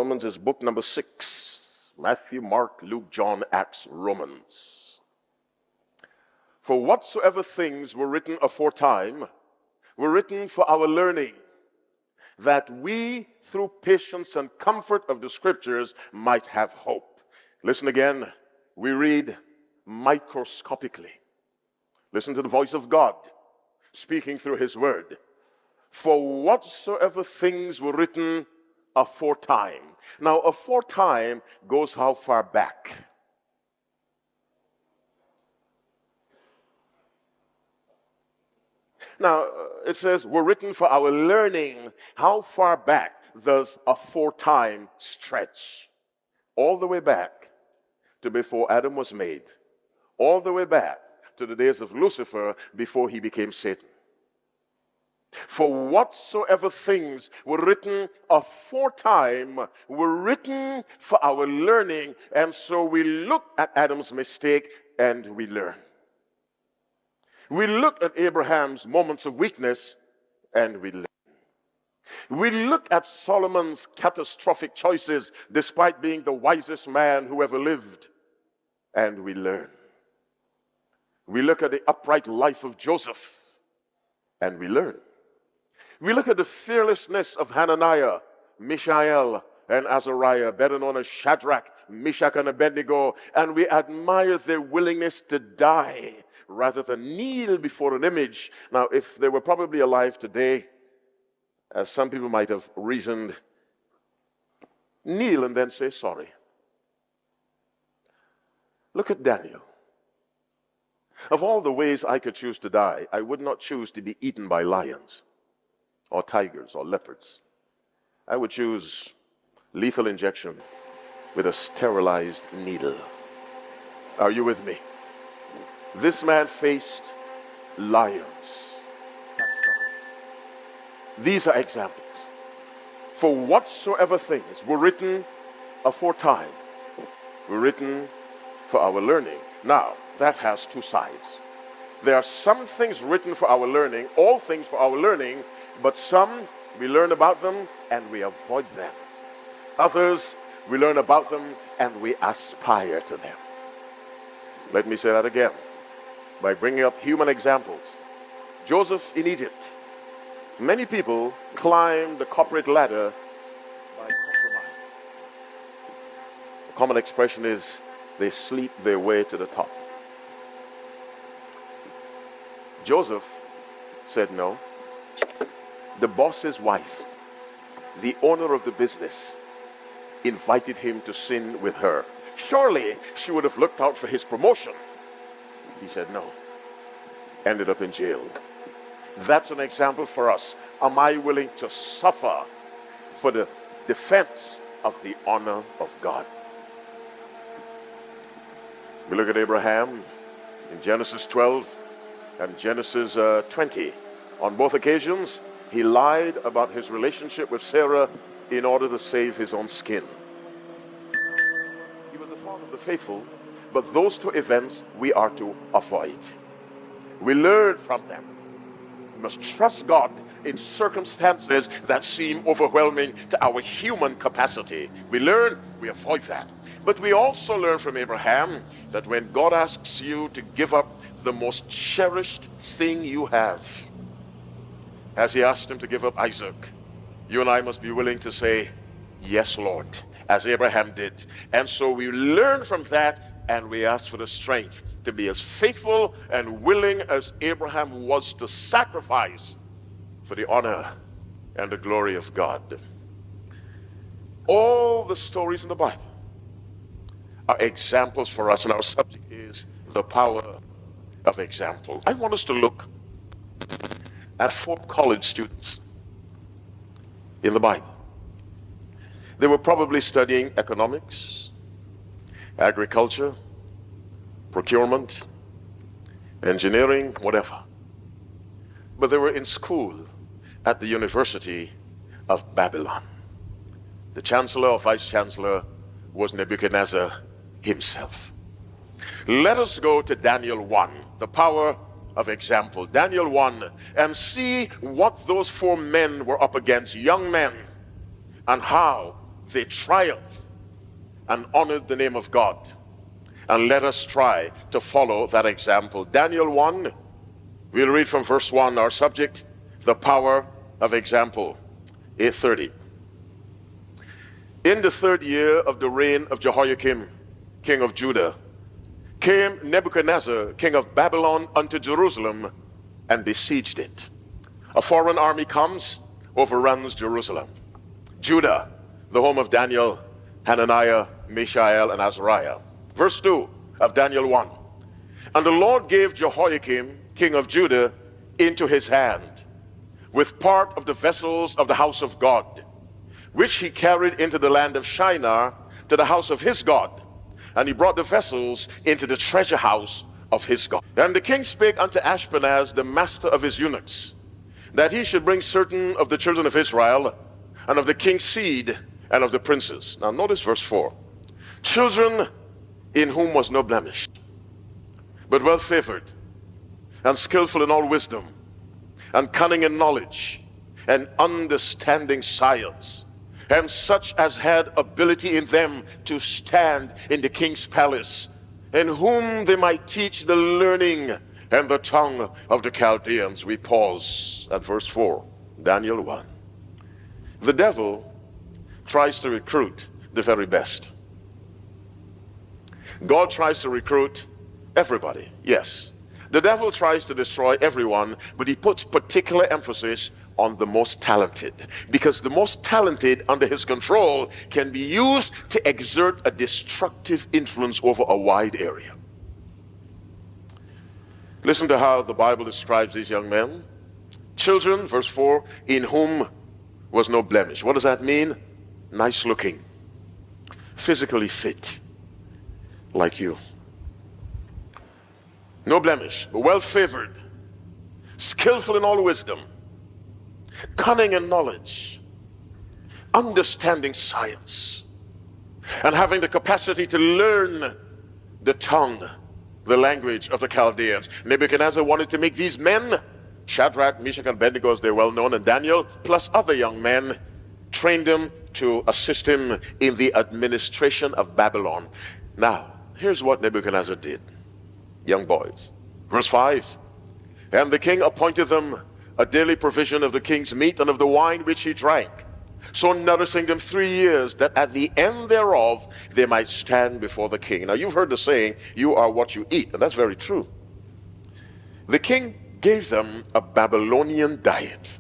Romans is book number 6. Matthew, Mark, Luke, John, Acts, Romans. For whatsoever things were written aforetime were written for our learning, that we, through patience and comfort of the Scriptures, might have hope. Listen again. We read microscopically. Listen to the voice of God speaking through His Word. For whatsoever things were written aforetime. Now, aforetime goes how far back? Now, it says, were written for our learning. How far back does aforetime stretch? All the way back to before Adam was made. All the way back to the days of Lucifer before he became Satan. For whatsoever things were written aforetime were written for our learning. And so we look at Adam's mistake and we learn. We look at Abraham's moments of weakness and we learn. We look at Solomon's catastrophic choices despite being the wisest man who ever lived, and we learn. We look at the upright life of Joseph and we learn. We look at the fearlessness of Hananiah, Mishael, and Azariah, better known as Shadrach, Meshach, and Abednego, and we admire their willingness to die rather than kneel before an image. Now, if they were probably alive today, as some people might have reasoned, kneel and then say sorry. Look at Daniel. Of all the ways I could choose to die, I would not choose to be eaten by lions or tigers or leopards. I would choose lethal injection with a sterilized needle. Are you with me? This man faced lions. These are examples. For whatsoever things were written aforetime were written for our learning. Now, that has two sides. There are some things written for our learning, all things for our learning, but some we learn about them and we avoid them. Others, we learn about them and we aspire to them. Let me say that again by bringing up human examples. Joseph in Egypt. Many people climb the corporate ladder by compromise. The common expression is they sleep their way to the top. Joseph said no. The boss's wife, the owner of the business, invited him to sin with her. Surely she would have looked out for his promotion. He said no. Ended up in jail. That's an example for us. Am I willing to suffer for the defense of the honor of God? We look at Abraham in Genesis 12 and Genesis 20. On both occasions, he lied about his relationship with Sarah in order to save his own skin. He was a father of the faithful, but those two events we are to avoid. We learn from them. We must trust God in circumstances that seem overwhelming to our human capacity. We learn, we avoid that. But we also learn from Abraham that when God asks you to give up the most cherished thing you have, as he asked him to give up Isaac, you and I must be willing to say, yes, Lord, as Abraham did. And so we learn from that and we ask for the strength to be as faithful and willing as Abraham was to sacrifice for the honor and the glory of God. All the stories in the Bible are examples for us, and our subject is the power of example. I want us to look at 4 college students in the Bible. They were probably studying economics, agriculture, procurement, engineering, whatever. But they were in school at the University of Babylon. The chancellor or vice chancellor was Nebuchadnezzar himself. Let us go to Daniel 1, the power of example. Daniel 1, and see what those 4 men were up against, young men, and how they triumphed and honored the name of God. And let us try to follow that example. Daniel 1, we'll read from verse 1, our subject, the power of example. 8:30. In the 3rd year of the reign of Jehoiakim, king of Judah, came Nebuchadnezzar, king of Babylon, unto Jerusalem and besieged it. A foreign army comes, overruns Jerusalem. Judah, the home of Daniel, Hananiah, Mishael, and Azariah. Verse 2 of Daniel 1. And the Lord gave Jehoiakim, king of Judah, into his hand, with part of the vessels of the house of God, which he carried into the land of Shinar to the house of his God. And he brought the vessels into the treasure house of his God. And the king spake unto Ashpenaz, the master of his eunuchs, that he should bring certain of the children of Israel, and of the king's seed, and of the princes. Now notice verse 4. Children in whom was no blemish, but well favored, and skillful in all wisdom, and cunning in knowledge, and understanding science, and such as had ability in them to stand in the king's palace, in whom they might teach the learning and the tongue of the Chaldeans. We pause at verse 4, Daniel 1. The devil tries to recruit the very best. God tries to recruit everybody, yes. The devil tries to destroy everyone, but he puts particular emphasis on the most talented, because the most talented under his control can be used to exert a destructive influence over a wide area. Listen to how the Bible describes these young men. Children, verse 4, in whom was no blemish. What does that mean? Nice looking, physically fit, like you. No blemish, but well favored, skillful in all wisdom, cunning in knowledge, understanding science, and having the capacity to learn the tongue, the language of the Chaldeans. Nebuchadnezzar wanted to make these men, Shadrach, Meshach, and Abednego, as they're well known, and Daniel, plus other young men, trained them to assist him in the administration of Babylon. Now, here's what Nebuchadnezzar did. Young boys. Verse 5. And the king appointed them a daily provision of the king's meat and of the wine which he drank, so nourishing them 3 years, that at the end thereof they might stand before the king. Now you've heard the saying, you are what you eat, and that's very true. The king gave them a Babylonian diet.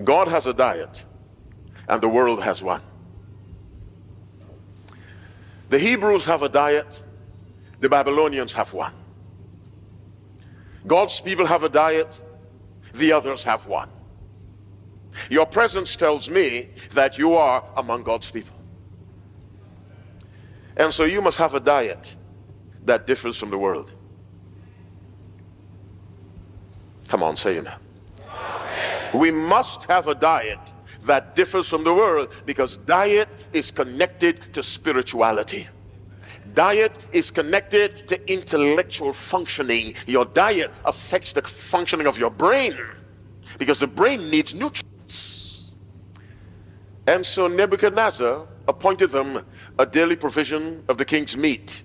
God has a diet, and the world has one. The Hebrews have a diet, the Babylonians have one. God's people have a diet, the others have one. Your presence tells me that you are among God's people. And so you must have a diet that differs from the world. Come on, say amen. We must have a diet that differs from the world, because diet is connected to spirituality. Diet is connected to intellectual functioning. Your diet affects the functioning of your brain, because the brain needs nutrients. And so Nebuchadnezzar appointed them a daily provision of the king's meat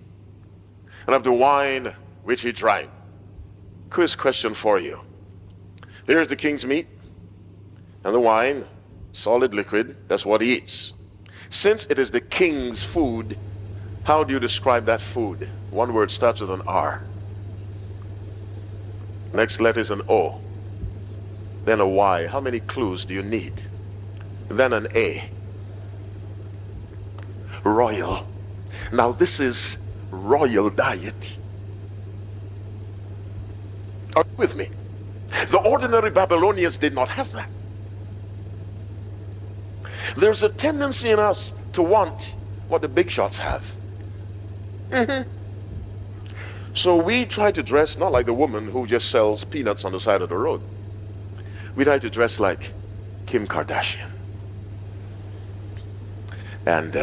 and of the wine which he drank. Quiz question for you. Here's the king's meat and the wine, solid liquid, that's what he eats. Since it is the king's food, how do you describe that food? One word starts with an R. Next letter is an O. Then a Y. How many clues do you need? Then an A. Royal. Now this is royal diet. Are you with me? The ordinary Babylonians did not have that. There's a tendency in us to want what the big shots have. So we try to dress not like the woman who just sells peanuts on the side of the road. We try to dress like Kim Kardashian. And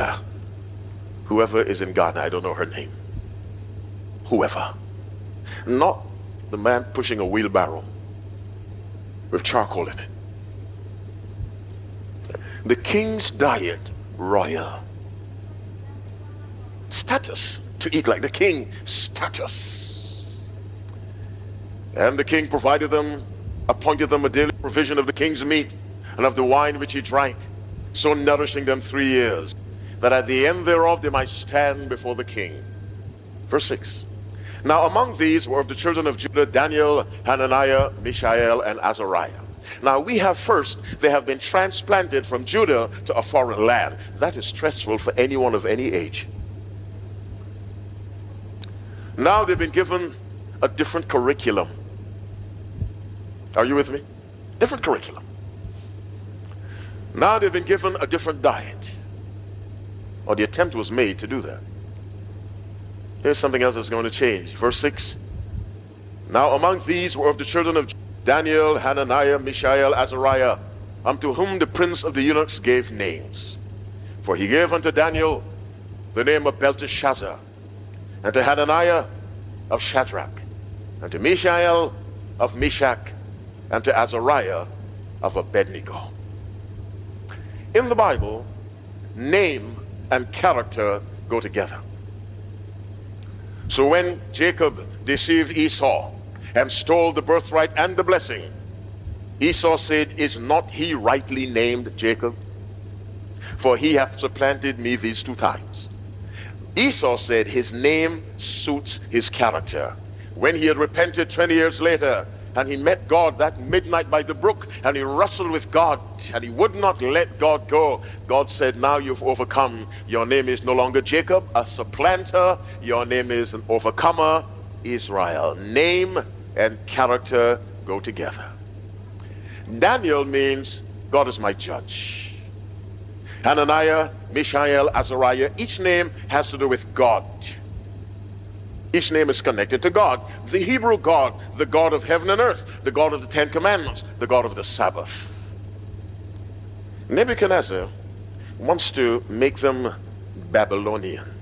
whoever is in Ghana, I don't know her name. Whoever. Not the man pushing a wheelbarrow with charcoal in it. The king's diet, royal. Status, to eat like the king, status. And the king provided them, appointed them a daily provision of the king's meat and of the wine which he drank, so nourishing them 3 years, that at the end thereof they might stand before the king. Verse 6. Now among these were of the children of Judah, Daniel, Hananiah, Mishael, and Azariah. Now we have first, they have been transplanted from Judah to a foreign land. That is stressful for anyone of any age. Now they've been given a different curriculum. Are you with me? Different curriculum. Now they've been given a different diet. Or the attempt was made to do that. Here's something else that's going to change. Verse 6. Now among these were of the children of Daniel, Hananiah, Mishael, Azariah, unto whom the prince of the eunuchs gave names. For he gave unto Daniel the name of Belteshazzar, and to Hananiah of Shadrach, and to Mishael of Meshach, and to Azariah of Abednego. In the Bible, name and character go together. So when Jacob deceived Esau and stole the birthright and the blessing, Esau said, is not he rightly named Jacob? For he hath supplanted me these 2 times. Esau said his name suits his character. When he had repented 20 years later, and he met God that midnight by the brook, and he wrestled with God, and he would not let God go. God said, now you've overcome. Your name is no longer Jacob, a supplanter. Your name is an overcomer, Israel. Name and character go together. Daniel means God is my judge. Hananiah, Mishael, Azariah, each name has to do with God. Each name is connected to God. The Hebrew God, the God of heaven and earth, the God of the 10 Commandments, the God of the Sabbath. Nebuchadnezzar wants to make them Babylonian.